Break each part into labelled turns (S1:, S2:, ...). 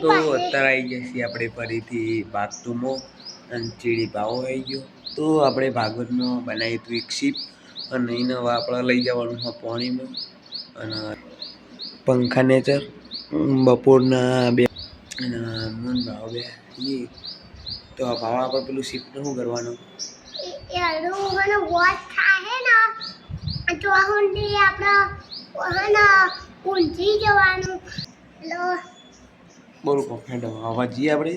S1: તો અત્યારે આવી જશે આપણે ફરીથી બાથરૂમમાં અને ચીડી પાવો આવી ગયો. તો આપણે ભાગવતમાં બનાવી હતું એક શીપ અને એને આપણે લઈ જવાનું છે પાણીમાં અને પંખા નેચર બપોરના 2 અને મન ભાવ 2 તો આ ભાવા પર પેલું શિફ્ટ શું કરવાનું યાર વોચ થાય ને તો હુંડી આપણે ઊંધી જવાનું બોલ હેડો આવા જઈએ આપણે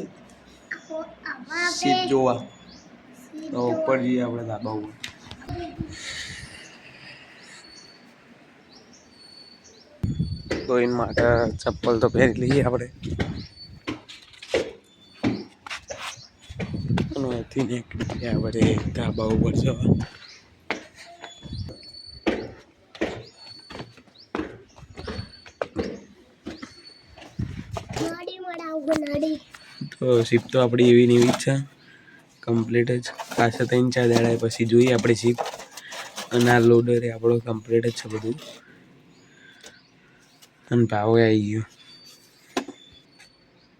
S1: શીપ જોવા તો ઉપર જઈએ આપણે ધાબા ઉપર તો એના માટે ચપ્પલ તો પહેરી લઈએ આપણે અહીંથી નીકળી આપણે ધાબા ઉપર જવા તો શીપ તો આપણી એવી ને એવી જ છે કમ્પ્લીટ જ પાછા 3-4 દાડા પછી જોઈએ આપણે શીપ અને આ લોડર એ આપણો કમ્પ્લીટ જ છે બધું અને ભાવ આવી ગયો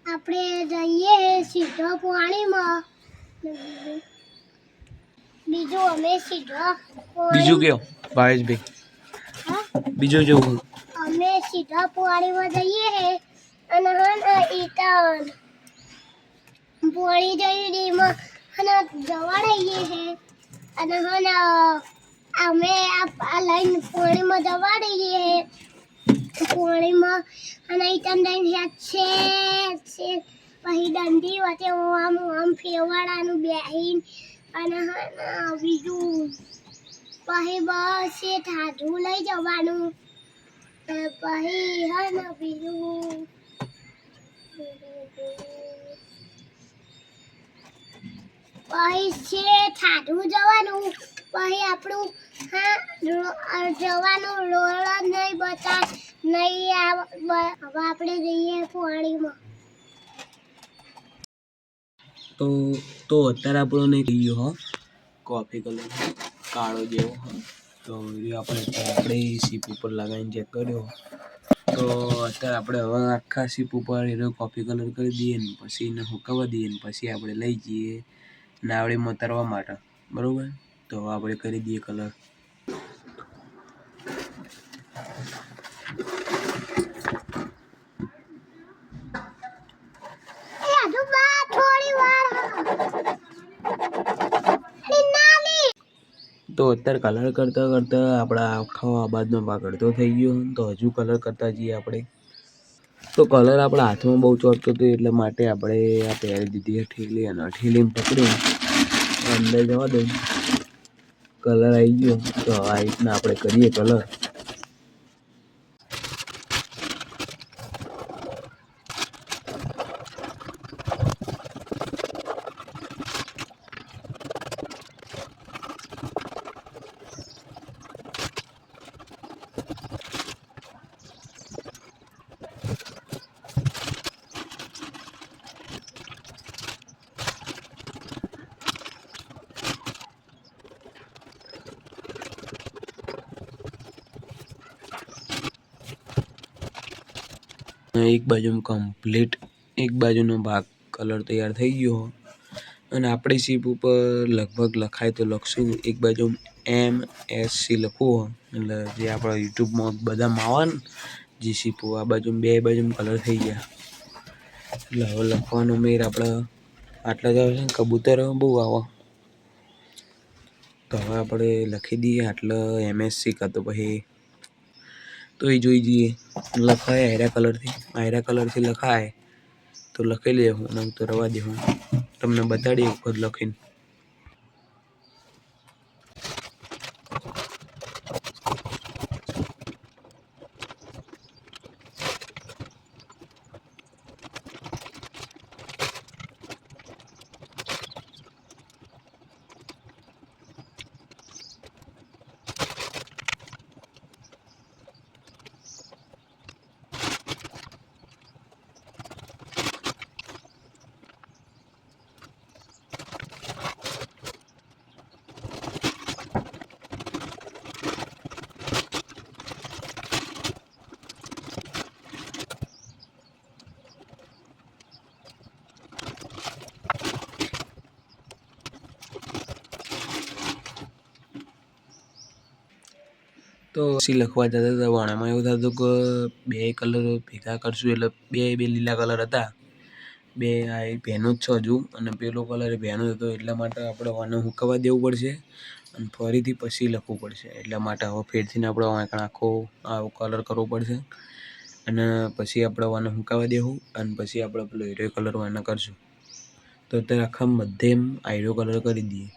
S1: આપણે જઈએ સીધા પાણીમાં બીજું અમે સીધા બીજું કયો ભાવેશભાઈ બીજું જોવું અમે સીધા પાણીમાં જઈએ અને ઈટન પાણી જઈને અને જવાડીએ છે અને અમે આ લાઈન પાણીમાં જવાડીએ પાણીમાં અને ઈટન લઈને છે પછી દંડી વચ્ચે આમ ફેરવાડાનું બેહીન અને બીજું પછી બસ એ ઠાઠું લઈ જવાનું પછી બીજું પછી છે ઠાઠું જવાનું પછી આપણું જવાનું રોડ નહીં બતા નહીં હવે આપણે જઈએ પાણીમાં તો અત્યારે આપણો નહીં ગયો હો કોફી કલર કાળો જેવો તો આપણે શીપ ઉપર લગાવીને ચેક કર્યો તો અત્યારે આપણે હવે આખા શીપ ઉપર એનો કોફી કલર કરી દઈએ ને પછી એને સુકાવા દઈએ ને પછી આપણે લઈ જઈએ નાવડીમાં ઉતારવા માટે બરાબર તો આપણે કરી દઈએ કલર તો અત્યારે કલર કરતા કરતા આપણા આખો આબાદનો ભાગ અડધો થઈ ગયો તો હજુ કલર કરતા જઈએ આપણે તો કલર આપણા હાથમાં બહુ ચોટતો હતો એટલે માટે આપણે આ પહેરી દીધી ઠેલી અને ઠેલીને પકડી અંદર જવા દઉં કલર આવી ગયો તો આ રીતના આપણે કરીએ કલર એક બાજુ કમ્પ્લીટ એક બાજુનો ભાગ કલર તૈયાર થઈ ગયો અને આપણી શીપ ઉપર લગભગ લખાય તો લખશું એક બાજુ MSC લખવું એટલે જે આપણા યુટ્યુબમાં બધામાં આવે ને જે શીપો આ બાજુ 2 બાજુ કલર થઈ ગયા એટલે હવે લખવાનો મેર આપણે આટલા જ આવે છે કબૂતર બહુ આવે તો હવે આપણે લખી દઈએ આટલા MSC કાં તો પછી તો એ જોઈ જઈએ લખાય આયરા કલરથી લખાય તો લખી લે હું નહીં તો રવા દે હું તમને બતાડીએ ખુદ લખીને તો પછી લખવા જતા હતા વાણામાં એવું થતું કે બે કલર ભેગા કરશું એટલે બે લીલા કલર હતા, બે આ ભેનું જ છે હજુ, અને પેલો કલર ભેનું હતો. એટલા માટે આપણે વાને હુકવવા દેવું પડશે અને ફરીથી પછી લખવું પડશે. એટલા માટે હવે ફેરથી આપણે આખો આવો કલર કરવો પડશે અને પછી આપણે વાને હુકાવા દેવું અને પછી આપણે પેલો હીરો કલર વાને કરશું. તો અત્યારે આખા બધે આયરો કલર કરી દઈએ.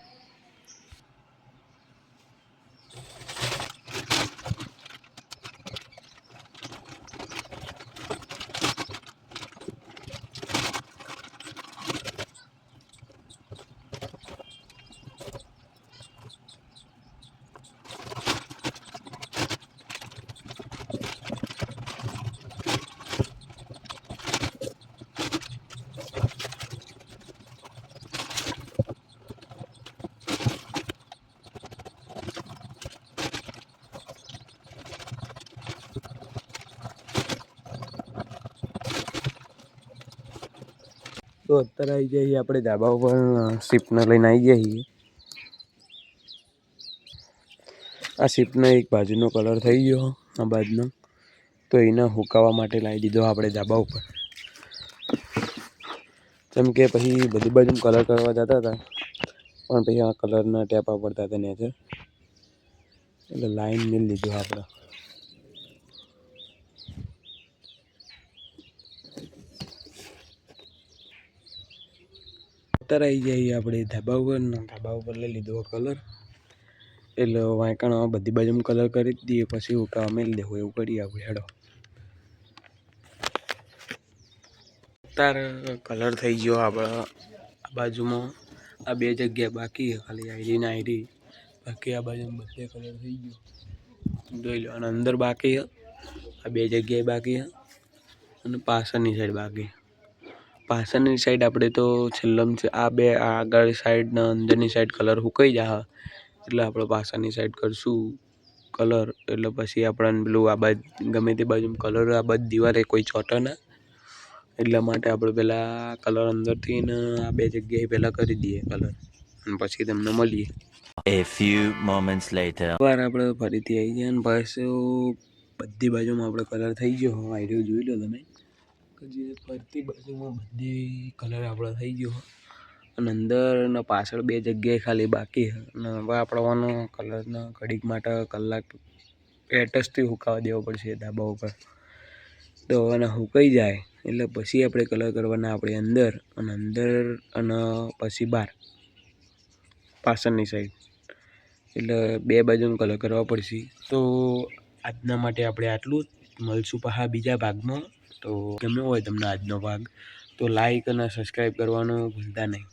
S1: તો અત્યારે આવી જઈએ આપણે ધાબા ઉપર શિપને લઈને આવી જઈએ. આ શિપનો એક બાજુનો કલર થઈ ગયો, આ બાજુનો, તો એને હુકાવવા માટે લાવી દીધો આપણે ધાબા ઉપર. જેમ કે પછી બધી બાજુ કલર કરવા જતા હતા પણ પછી આ કલરના ટેપા પડતા હતા ને એટલે લાઈન મેળ લીધું આપણે. અત્યારે આવી જઈએ આપણે ધાબા ઉપર ને ધાબા ઉપર લઈ લીધો કલર, એટલે વાંકણ બધી બાજુ કલર કરી જ દઈએ પછી હુકાવા મેળ દેવું. એવું કરીએ આપણે. હેડો અત્યારે કલર થઈ ગયો આપણા આ બાજુમાં. આ બે જગ્યા બાકી ખાલી આયરી ને આયરી, બાકી આ બાજુ બધે કલર થઈ ગયો જોઈ લો. અને અંદર બાકી આ બે જગ્યાએ બાકી અને પાછળની સાઈડ બાકી. પાછળની સાઈડ આપણે તો છેલ્લમ છે આ બે આગળ સાઈડ ને અંદરની સાઈડ કલર સુકાઈ જાય એટલે આપણે પાછળની સાઈડ કરશું કલર. એટલે પછી આપણને પેલું આ બાજુ ગમે તે બાજુ કલર આ બાજુ દિવાલે કોઈ ચોટે ના, એટલા માટે આપણે પહેલાં કલર અંદરથી ને આ બે જગ્યાએ પહેલાં કરી દઈએ કલર અને પછી તમને મળીએ.
S2: A few moments later.
S1: વાર આપણે ફરીથી આવી ગયા ને પાછું બધી બાજુમાં આપણે કલર થઈ ગયો. આઈડિયો જોઈ લો તમે કે જે ફરતી બાજુમાં બધી કલર આપણો થઈ ગયો અને અંદર ને પાછળ બે જગ્યાએ ખાલી બાકી. અને હવે આપણને કલરના ઘડીક માટે કલાક એટસથી સુકાવા દેવો પડશે ધાબા ઉપર. તો હવે સુકાઈ જાય એટલે પછી આપણે કલર કરવાના આપણે અંદર અને પછી બહાર પાછળની સાઈડ. એટલે બે બાજુનું કલર કરવા પડશે. તો આજના માટે આપણે આટલું જ. મળશું પાછા બીજા ભાગમાં. તો ગમ્યો હોય તમને આજનો ભાગ તો લાઈક અને સબસ્ક્રાઈબ કરવાનું ભૂલતા નહીં.